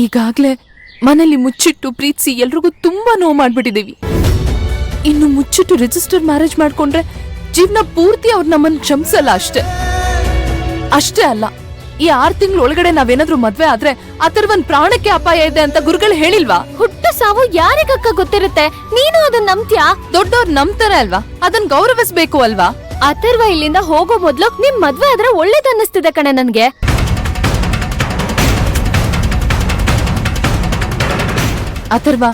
ಈಗಾಗ್ಲೇ ಮನೇಲಿ ಮುಚ್ಚಿಟ್ಟು ಪ್ರೀತಿಸಿ ಎಲ್ರಿಗೂ ತುಂಬಾ ನೋವು ಮಾಡ್ಬಿಟ್ಟಿದೀವಿ. ಇನ್ನು ಮುಚ್ಚಿಟ್ಟು ರಿಜಿಸ್ಟರ್ ಮ್ಯಾರೇಜ್ ಮಾಡ್ಕೊಂಡ್ರೆ ಜೀವನ ಪೂರ್ತಿ ಅವ್ರು ನಮ್ಮನ್ನ ಕ್ಷಮಿಸಲ್ಲ. ಅಷ್ಟೇ ಅಲ್ಲ, ಈ 6 ತಿಂಗಳ ಒಳಗಡೆ ನಾವೇನಾದ್ರೂ ಮದ್ವೆ ಆದ್ರೆ ಅಥರ್ವನ್ ಪ್ರಾಣಕ್ಕೆ ಅಪಾಯ ಇದೆ ಅಂತ ಗುರುಗಳು ಹೇಳಿಲ್ವಾ? ಹುಟ್ಟು ಸಾವು ಯಾರಿಗಕ್ಕ ಗೊತ್ತಿರುತ್ತೆ, ನೀನು ಅದನ್ನ ನಂಬ್ತ್ಯಾ? ದೊಡ್ಡವ್ರು ನಂಬ್ತಾರೆ ಅಲ್ವಾ, ಅದನ್ನ ಗೌರವಿಸ್ಬೇಕು ಅಲ್ವಾ? ಅಥರ್ವ ಇಲ್ಲಿಂದ ಹೋಗೋ ಮೊದ್ಲು ನಿಮ್ ಮದ್ವೆ ಆದ್ರೆ ಒಳ್ಳೇದ್ ಅನ್ನಿಸ್ತಿದೆ ಕಣೆ ನನ್ಗೆ. ಅಥರ್ವ,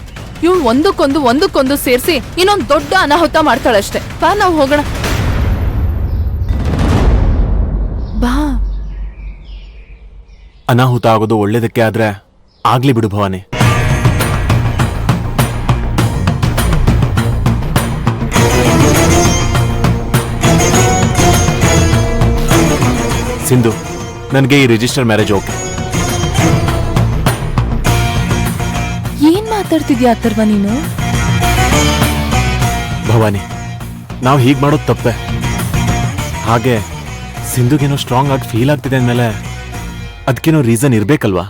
ಇವ್ ಒಂದಕ್ಕೊಂದು ಸೇರ್ಸಿ ಇನ್ನೊಂದ್ ದೊಡ್ಡ ಅನಾಹುತ ಮಾಡ್ತಾಳಷ್ಟೇ. ಬಾ ನಾವ್ ಹೋಗೋಣ. ಬಾ. ಅನಾಹುತ ಆಗೋದು ಒಳ್ಳೇದಕ್ಕೆ ಆದ್ರೆ ಆಗ್ಲಿ ಬಿಡು ಭವಾನಿ. ಸಿಂಧು, ನನಗೆ ಈ ರಿಜಿಸ್ಟರ್ ಮ್ಯಾರೇಜ್ ಓಕೆ. ಏನ್ ಮಾತಾಡ್ತಿದ್ಯಾ ಅಥರ್ವ ನೀನು? ಭವಾನಿ, ನಾವು ಹೀಗ್ ಮಾಡೋದು ತಪ್ಪೆ. ಹಾಗೆ ಸಿಂಧುಗೇನೋ ಸ್ಟ್ರಾಂಗ್ ಆಗಿ ಫೀಲ್ ಆಗ್ತಿದೆ ಅಂದ್ಮೇಲೆ ಅದಕ್ಕೇನೋ ರೀಸನ್ ಇರ್ಬೇಕಲ್ವಾ?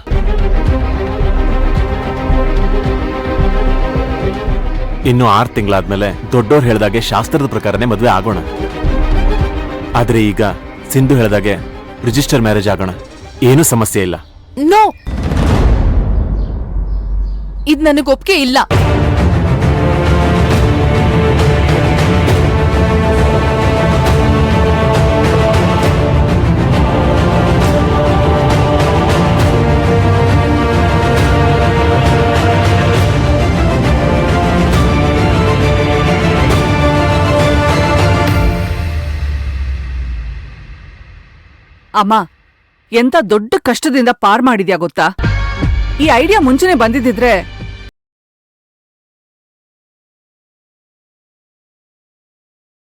ಇನ್ನು 6 ತಿಂಗಳಾದ್ಮೇಲೆ ದೊಡ್ಡೋರು ಹೇಳ್ದಾಗೆ ಶಾಸ್ತ್ರದ ಪ್ರಕಾರನೇ ಮದ್ವೆ ಆಗೋಣ. ಆದ್ರೆ ಈಗ ಸಿಂಧು ಹೇಳ್ದಾಗೆ ರಿಜಿಸ್ಟರ್ ಮ್ಯಾರೇಜ್ ಆಗೋಣ, ಏನೂ ಸಮಸ್ಯೆ ಇಲ್ಲ. ನೋ, ಇದ್ ನನಗ್ ಒಪ್ಪಿಗೆ ಇಲ್ಲ. ಅಮ್ಮ, ಎಂತ ದೊಡ್ಡ ಕಷ್ಟದಿಂದ ಪಾರ್ ಮಾಡಿದ್ಯಾ ಗೊತ್ತಾ? ಈ ಐಡಿಯಾ ಮುಂಚೆನೆ ಬಂದಿದ್ದಿದ್ರೆ